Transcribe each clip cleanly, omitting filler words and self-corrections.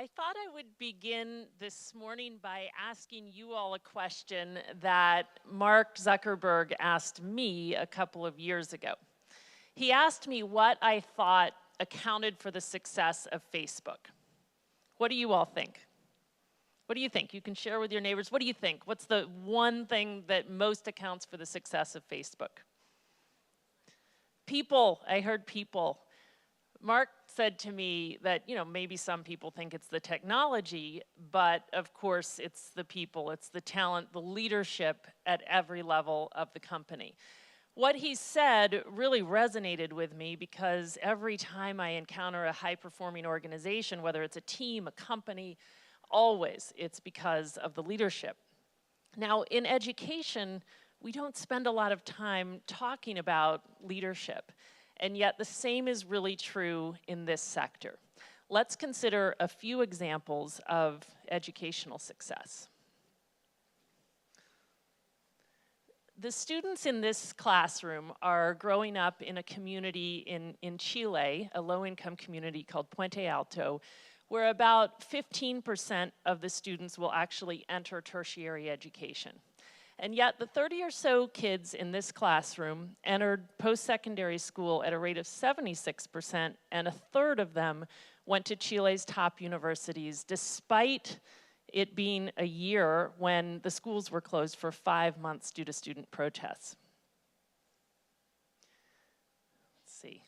I thought I would begin this morning by asking you all a question that Mark Zuckerberg asked me a couple of years ago. He asked me what I thought accounted for the success of Facebook. What do you all think? What do you think? You can share with your neighbors. What do you think? What's the one thing that most accounts for the success of Facebook? People. I heard people. Mark said to me that, maybe some people think it's the technology, but of course it's the people, it's the talent, the leadership at every level of the company. What he said really resonated with me because every time I encounter a high-performing organization, whether it's a team, a company, always it's because of the leadership. Now, in education, we don't spend a lot of time talking about leadership. And yet the same is really true in this sector. Let's consider a few examples of educational success. The students in this classroom are growing up in a community in Chile, a low-income community called Puente Alto, where about 15% of the students will actually enter tertiary education. And yet the 30 or so kids in this classroom entered post-secondary school at a rate of 76%, and a third of them went to Chile's top universities, despite it being a year when the schools were closed for 5 months due to student protests. Let's see.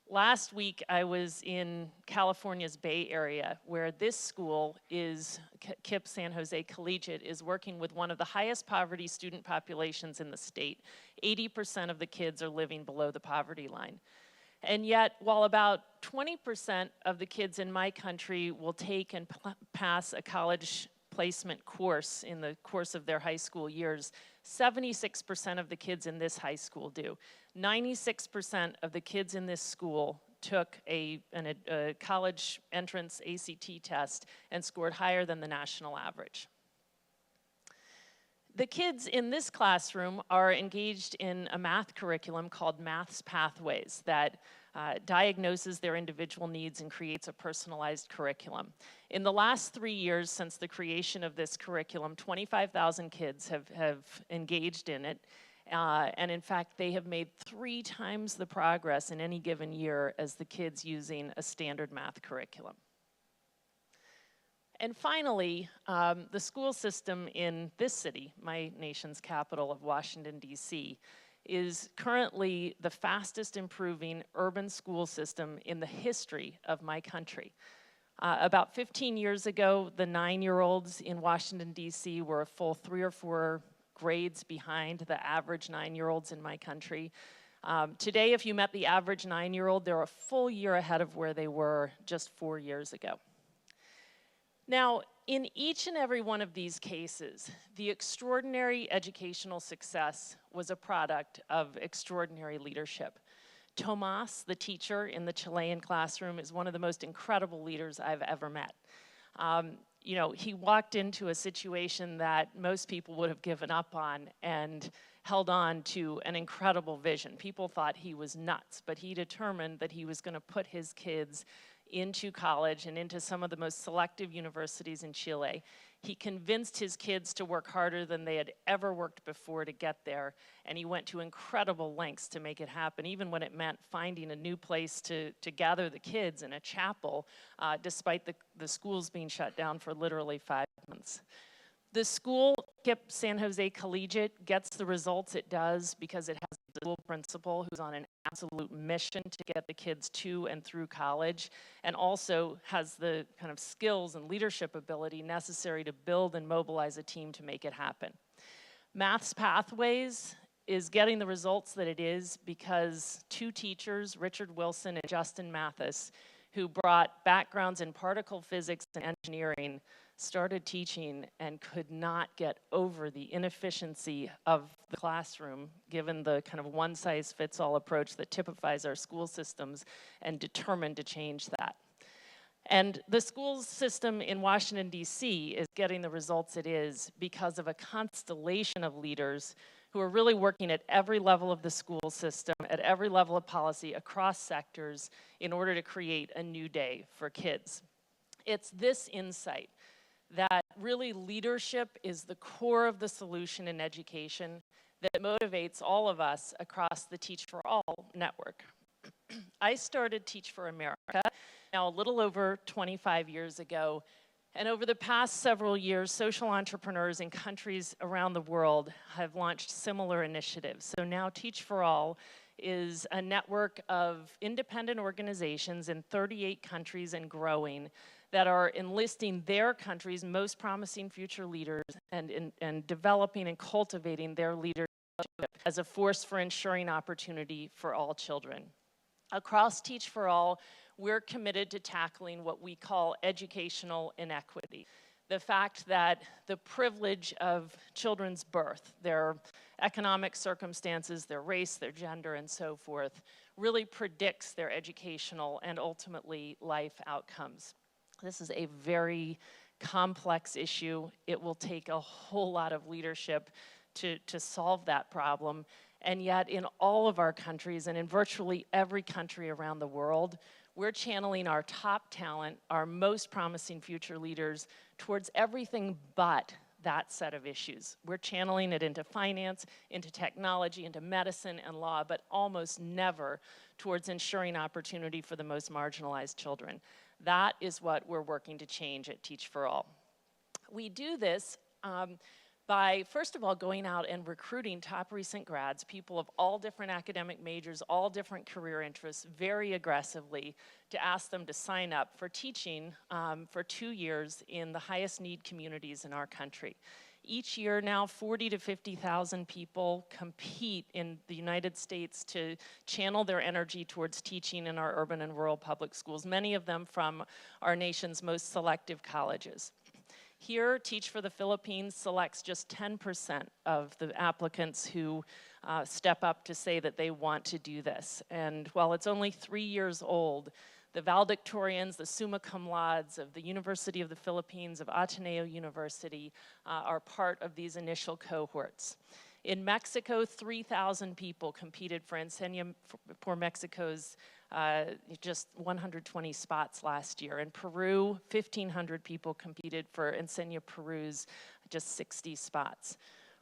Last week, I was in California's Bay Area, where this school is, KIPP San Jose Collegiate, is working with one of the highest poverty student populations in the state. 80% of the kids are living below the poverty line. And yet, while about 20% of the kids in my country will take and pass a college placement course in the course of their high school years, 76% of the kids in this high school do. 96% of the kids in this school took a college entrance ACT test and scored higher than the national average. The kids in this classroom are engaged in a math curriculum called Math's Pathways that diagnoses their individual needs and creates a personalized curriculum. In the last 3 years since the creation of this curriculum, 25,000 kids have engaged in it. And in fact, they have made 3 times the progress in any given year as the kids using a standard math curriculum. And finally, the school system in this city, my nation's capital of Washington, D.C., is currently the fastest improving urban school system in the history of my country. About 15 years ago, the 9-year-olds in Washington, D.C. were a full 3 or 4 grades behind the average 9-year-olds in my country. Today, if you met the average 9-year-old, they're a full year ahead of where they were just 4 years ago. Now, in each and every one of these cases, the extraordinary educational success was a product of extraordinary leadership. Tomas, the teacher in the Chilean classroom, is one of the most incredible leaders I've ever met. He walked into a situation that most people would have given up on and held on to an incredible vision. People thought he was nuts, but he determined that he was going to put his kids into college and into some of the most selective universities in Chile. He convinced his kids to work harder than they had ever worked before to get there, and he went to incredible lengths to make it happen, even when it meant finding a new place to gather the kids in a chapel, despite the schools being shut down for literally 5 months. The school, KIPP San Jose Collegiate, gets the results it does because it has a school principal who's on an absolute mission to get the kids to and through college, and also has the kind of skills and leadership ability necessary to build and mobilize a team to make it happen. Math's Pathways is getting the results that it is because 2 teachers, Richard Wilson and Justin Mathis, who brought backgrounds in particle physics and engineering, started teaching and could not get over the inefficiency of the classroom, given the kind of one-size-fits-all approach that typifies our school systems, and determined to change that. And the school system in Washington, D.C. is getting the results it is because of a constellation of leaders who are really working at every level of the school system, at every level of policy, across sectors, in order to create a new day for kids. It's this insight that really leadership is the core of the solution in education that motivates all of us across the Teach for All network. I started Teach for America now a little over 25 years ago, and over the past several years, social entrepreneurs in countries around the world have launched similar initiatives. So now Teach for All is a network of independent organizations in 38 countries and growing that are enlisting their country's most promising future leaders and developing and cultivating their leadership as a force for ensuring opportunity for all children. Across Teach for All, we're committed to tackling what we call educational inequity. The fact that the privilege of children's birth, their economic circumstances, their race, their gender, and so forth, really predicts their educational and ultimately life outcomes. This is a very complex issue. It will take a whole lot of leadership to solve that problem. And yet in all of our countries and in virtually every country around the world, we're channeling our top talent, our most promising future leaders towards everything but that set of issues. We're channeling it into finance, into technology, into medicine and law, but almost never towards ensuring opportunity for the most marginalized children. That is what we're working to change at Teach for All. We do this by, first of all, going out and recruiting top recent grads, people of all different academic majors, all different career interests, very aggressively to ask them to sign up for teaching for 2 years in the highest need communities in our country. Each year now, 40 to 50,000 people compete in the United States to channel their energy towards teaching in our urban and rural public schools, many of them from our nation's most selective colleges. Here, Teach for the Philippines selects just 10% of the applicants who step up to say that they want to do this. And while it's only 3 years old, the valedictorians, the summa cum laudes of the University of the Philippines, of Ateneo University, are part of these initial cohorts. In Mexico, 3,000 people competed for Enseña por Mexico's just 120 spots last year. In Peru, 1,500 people competed for Enseña Peru's just 60 spots.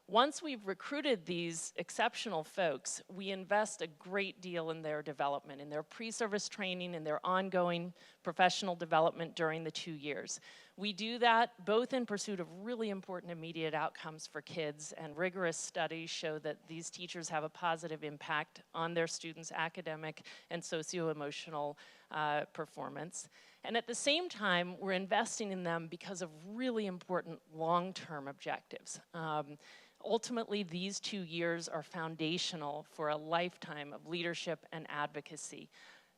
Once we've recruited these exceptional folks, we invest a great deal in their development, in their pre-service training, in their ongoing professional development during the 2 years. We do that both in pursuit of really important immediate outcomes for kids, and rigorous studies show that these teachers have a positive impact on their students' academic and socio-emotional performance. And at the same time, we're investing in them because of really important long-term objectives. Ultimately, these 2 years are foundational for a lifetime of leadership and advocacy.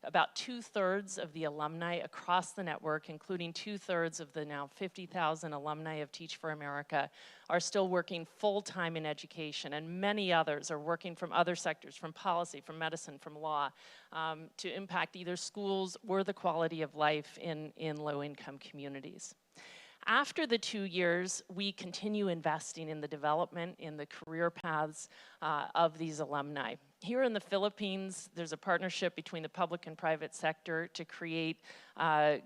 About 2/3 of the alumni across the network, including 2/3 of the now 50,000 alumni of Teach for America, are still working full-time in education, and many others are working from other sectors, from policy, from medicine, from law, to impact either schools or the quality of life in low-income communities. After the 2 years, we continue investing in the development, in the career paths of these alumni. Here in the Philippines, there's a partnership between the public and private sector to create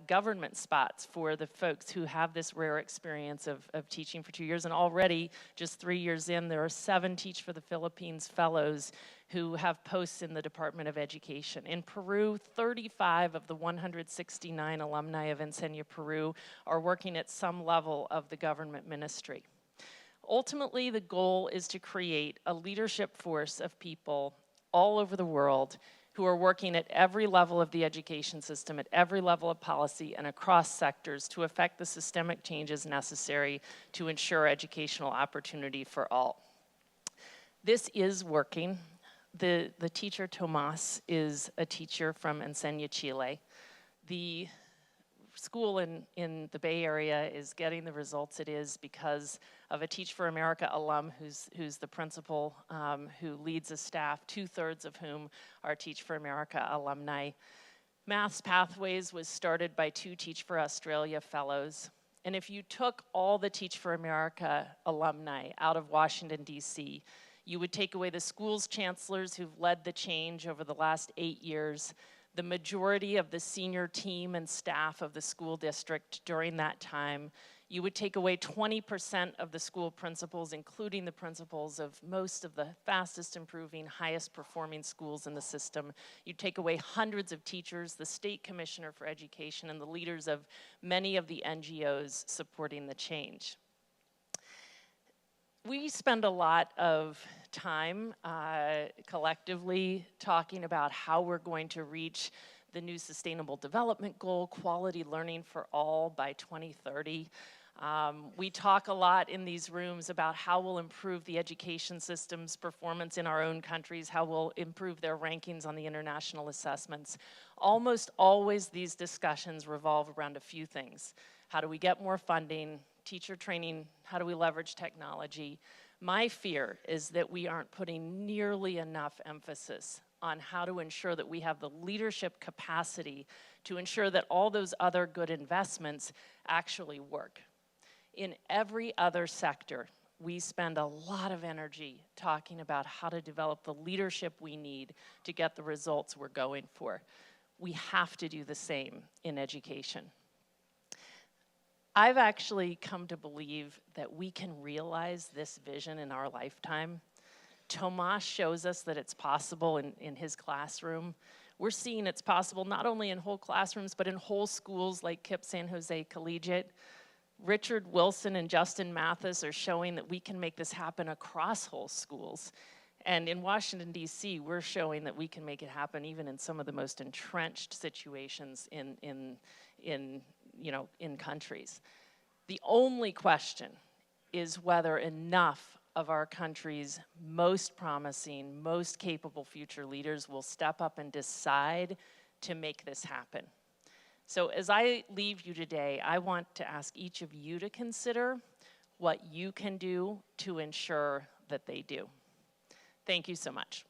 government spots for the folks who have this rare experience of teaching for 2 years. And already, just 3 years in, there are 7 Teach for the Philippines fellows who have posts in the Department of Education. In Peru, 35 of the 169 alumni of Enseña Peru are working at some level of the government ministry. Ultimately, the goal is to create a leadership force of people all over the world who are working at every level of the education system, at every level of policy, and across sectors to effect the systemic changes necessary to ensure educational opportunity for all. This is working. The teacher, Tomas, is a teacher from Enseña, Chile. The school in the Bay Area is getting the results it is because of a Teach for America alum who's the principal, who leads a staff, 2/3 of whom are Teach for America alumni. Maths Pathways was started by 2 Teach for Australia fellows. And if you took all the Teach for America alumni out of Washington, D.C., you would take away the school's chancellors who've led the change over the last 8 years, The majority of the senior team and staff of the school district during that time. You would take away 20% of the school principals, including the principals of most of the fastest improving, highest performing schools in the system. You'd take away hundreds of teachers, the state commissioner for education, and the leaders of many of the NGOs supporting the change. We spend a lot of time collectively talking about how we're going to reach the new Sustainable Development Goal, quality learning for all by 2030. We talk a lot in these rooms about how we'll improve the education system's performance in our own countries, how we'll improve their rankings on the international assessments. Almost always these discussions revolve around a few things. How do we get more funding? Teacher training, how do we leverage technology? My fear is that we aren't putting nearly enough emphasis on how to ensure that we have the leadership capacity to ensure that all those other good investments actually work. In every other sector, we spend a lot of energy talking about how to develop the leadership we need to get the results we're going for. We have to do the same in education. I've actually come to believe that we can realize this vision in our lifetime. Tomas shows us that it's possible in his classroom. We're seeing it's possible not only in whole classrooms, but in whole schools like KIPP San Jose Collegiate. Richard Wilson and Justin Mathis are showing that we can make this happen across whole schools. And in Washington, D.C., we're showing that we can make it happen even in some of the most entrenched situations in countries. The only question is whether enough of our country's most promising, most capable future leaders will step up and decide to make this happen. So as I leave you today, I want to ask each of you to consider what you can do to ensure that they do. Thank you so much.